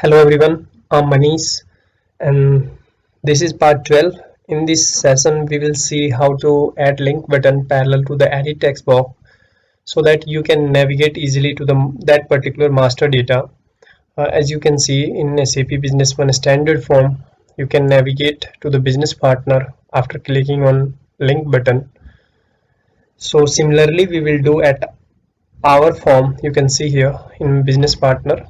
Hello everyone, I'm Manish and this is part 12. In this session we will see how to add link button parallel to the edit text box so that you can navigate easily to that particular master data. As you can see in SAP Business One standard form, you can navigate to the business partner after clicking on link button. So similarly we will do at our form, you can see here in business partner.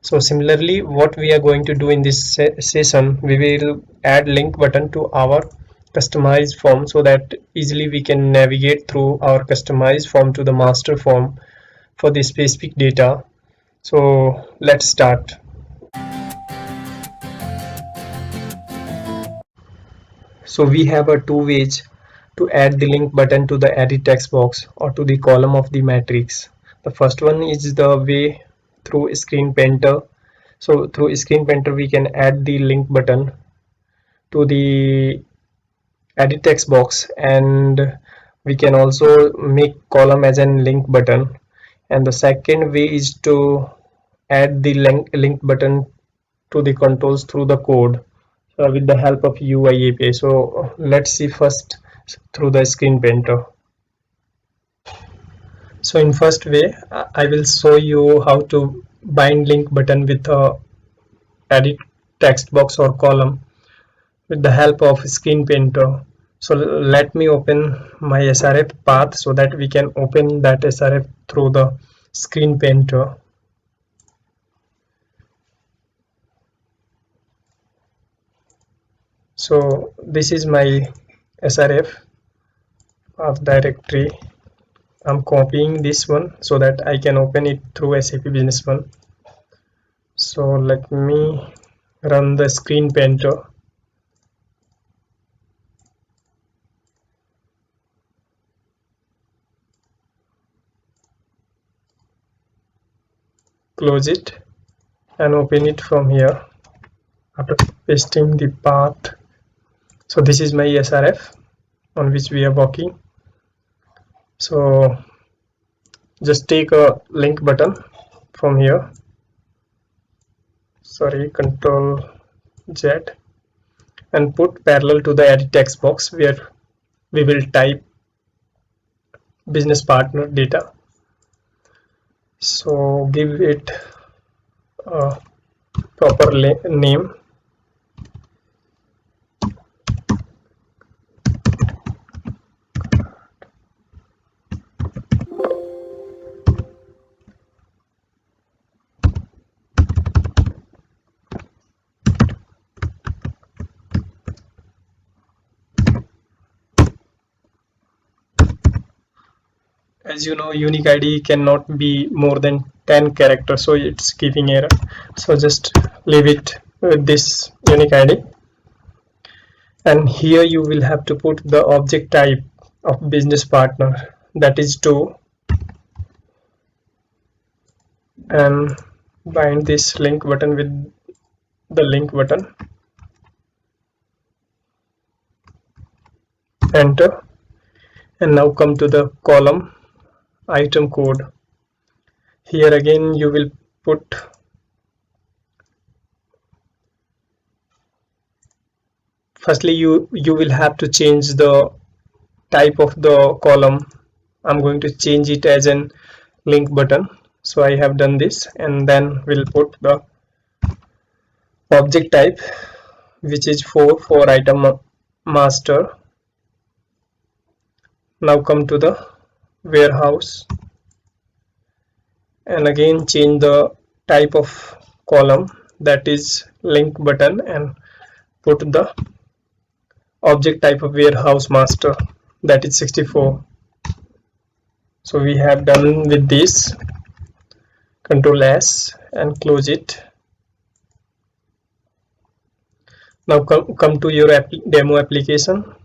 So similarly, what we are going to do in this session, we will add link button to our customized form so that easily we can navigate through our customized form to the master form for the specific data. So let's start. So we have a two ways to add the link button to the edit text box or to the column of the matrix. The first one is the way through screen painter. So through screen painter we can add the link button to the edit text box, and we can also make column as a link button. And the second way is to add the link button to the controls through the code with the help of UI API. So let's see first through the screen painter. So in first way, I will show you how to bind link button with a edit text box or column with the help of screen painter. So let me open my SRF path so that we can open that SRF through the screen painter. So this is my SRF of directory. I'm copying this one so that I can open it through SAP Business One. So let me run the screen painter. Close it and open it from here after pasting the path. So this is my SRF on which we are working. So just take a link button from here, Control Z, and put parallel to the edit text box where we will type business partner data. So give it a proper name. As you know, unique ID cannot be more than 10 characters, so it's giving error. So just leave it with this unique ID. And here you will have to put the object type of business partner, that is to, and bind this link button with the link button. Enter. And now come to the column item code. Here again you will put firstly you will have to change the type of the column. I'm going to change it as an link button, so I have done this, and then we'll put the object type which is for item master. Now come to the warehouse and again change the type of column, that is link button, and put the object type of warehouse master, that is 64. So we have done with this. Control S and close it. Now come to your demo application.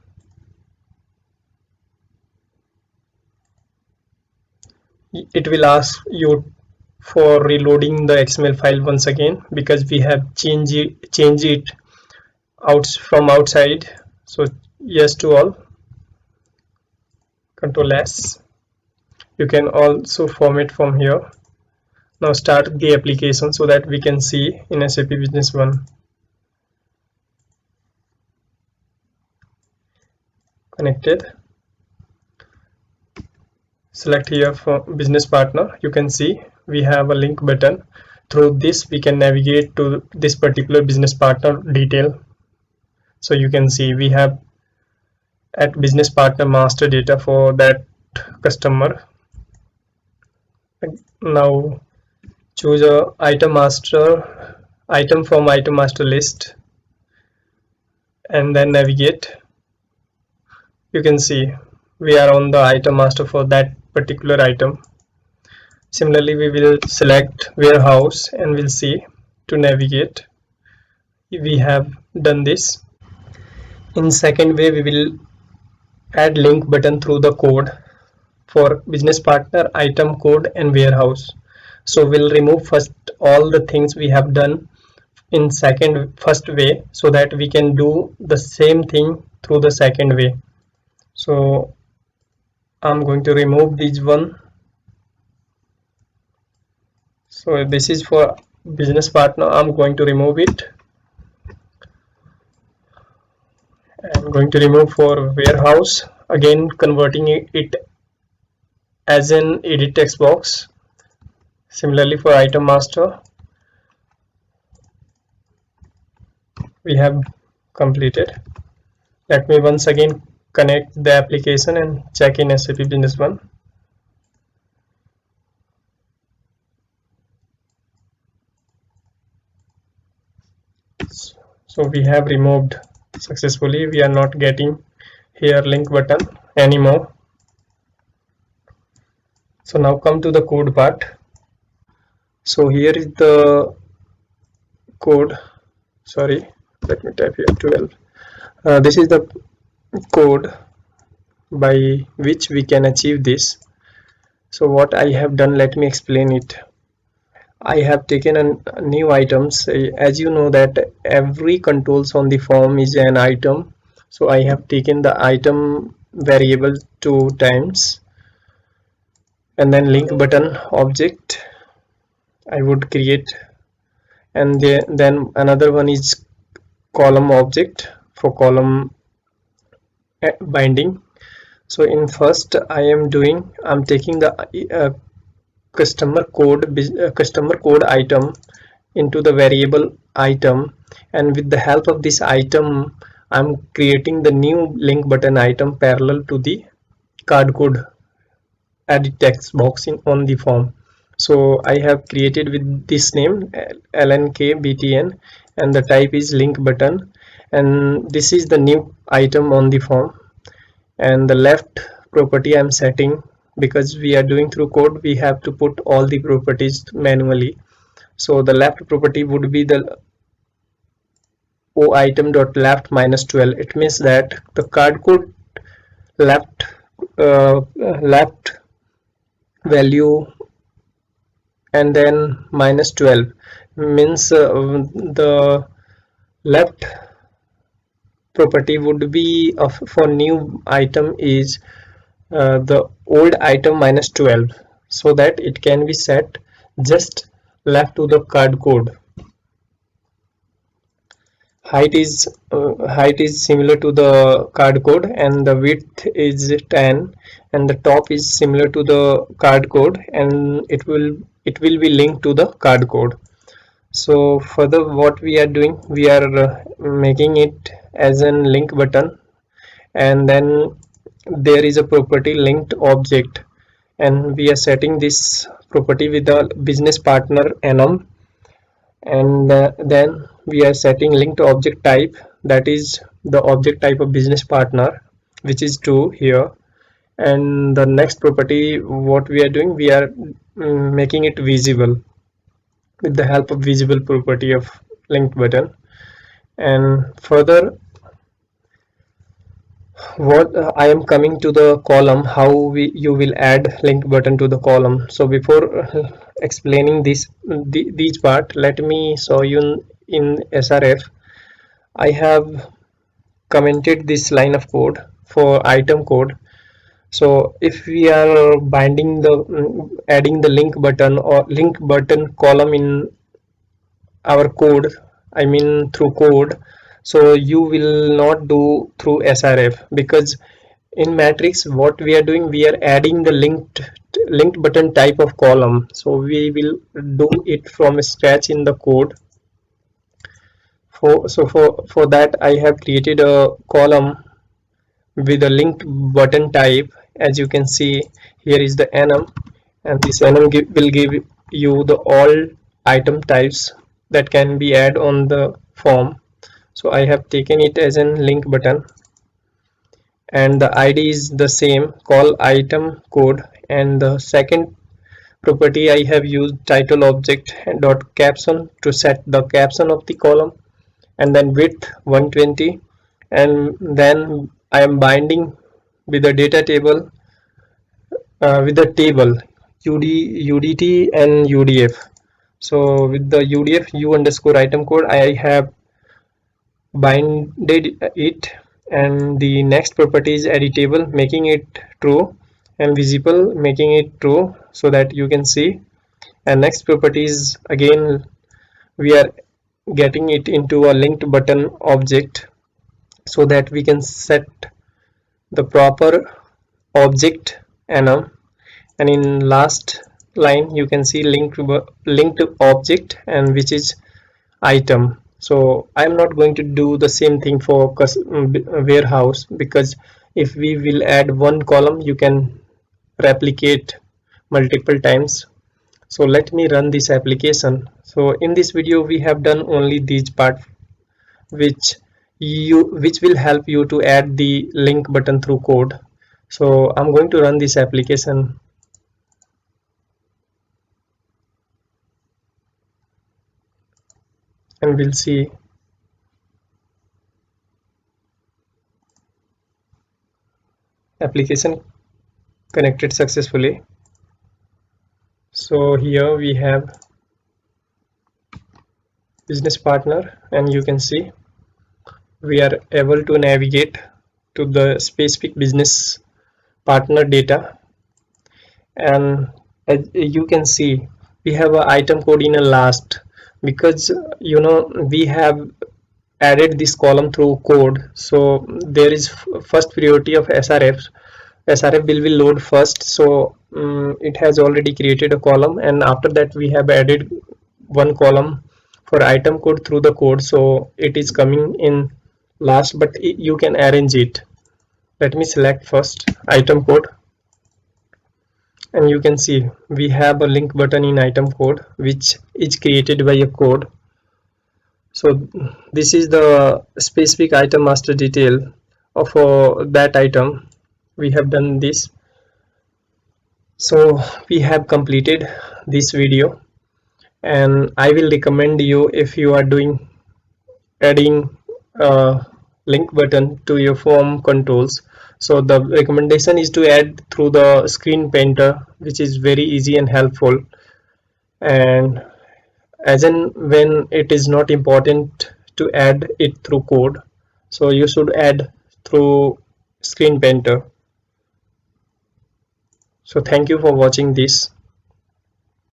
It will ask you for reloading the XML file once again because we have changed it out from outside. So yes to all. Control S. You can also format from here. Now start the application so that we can see in SAP Business One. Connected. Select here for business partner. You can see we have a link button. Through this we can navigate to this particular business partner detail. So you can see we have at business partner master data for that customer. Now choose a item from item master list and then navigate. You can see we are on the item master for that particular item. Similarly, we will select warehouse and we'll see to navigate. We have done this. In second way, we will add link button through the code for business partner, item code and warehouse. So we'll remove first all the things we have done in first way so that we can do the same thing through the second way. So I'm going to remove this one. So this is for business partner. I'm going to remove it. I'm going to remove for warehouse, again converting it as an edit text box. Similarly for item master, we have completed. Let me once again connect the application and check in SAP Business One. So we have removed successfully. We are not getting here link button anymore. So now come to the code part. So here is the code. Sorry, let me type here 12. This is the code by which we can achieve this. So what I have done, let me explain it. I have taken a new items. As you know that every controls on the form is an item. So I have taken the item variable 2 times, and then link button object I would create, and then another one is column object for column binding. So in first I'm taking the customer code item into the variable item, and with the help of this item I'm creating the new link button item parallel to the card code edit text box on the form. So I have created with this name lnkbtn, and the type is link button, and this is the new item on the form. And the left property I'm setting, because we are doing through code, we have to put all the properties manually. So the left property would be the o item dot left minus 12. It means that the card code left left value and then minus 12 means the left property would be for new item is the old item minus 12, so that it can be set just left to the card code. Height is similar to the card code, and the width is 10, and the top is similar to the card code, and it will be linked to the card code. So further what we are doing, we are making it as a link button, and then there is a property linked object, and we are setting this property with the business partner enum, and then we are setting linked object type, that is the object type of business partner, which is 2 here. And the next property what we are doing, we are making it visible with the help of visible property of linked button. And further what I am coming to the column, how you will add link button to the column. So before explaining these part, let me show you in SRF. I have commented this line of code for item code. So if we are binding the adding the link button or link button column in our code, I mean through code, so you will not do through srf, because in matrix what we are doing, we are adding the linked button type of column, so we will do it from scratch in the code. For that I have created a column with a linked button type. As you can see, here is the enum, and this enum will give you the all item types that can be add on the form. So I have taken it as an link button, and the id is the same, call item code, and the second property I have used title object dot caption to set the caption of the column, and then width 120, and then I am binding with the data table, with the table udt and udf. So with the udf u underscore item code I have binded it, and the next property is editable, making it true, and visible, making it true so that you can see. And next property is again we are getting it into a linked button object so that we can set the proper object enum. And in last line you can see linked object, and which is item. So I'm not going to do the same thing for warehouse, because if we will add one column you can replicate multiple times. So let me run this application. So in this video we have done only these part, which will help you to add the link button through code. So I'm going to run this application, and we'll see. Application connected successfully. So here we have business partner, and you can see we are able to navigate to the specific business partner data. And as you can see, we have an item code in a last, because we have added this column through code. So there is first priority of srf will load first. So it has already created a column, and after that we have added one column for item code through the code, so it is coming in last, but you can arrange it. Let me select first item code, and you can see we have a link button in item code which is created by a code. So this is the specific item master detail of that item. We have done this. So we have completed this video, and I will recommend you, if you are doing adding a link button to your form controls, so the recommendation is to add through the screen painter, which is very easy and helpful. And as in when it is not important to add it through code, so you should add through screen painter. So thank you for watching this.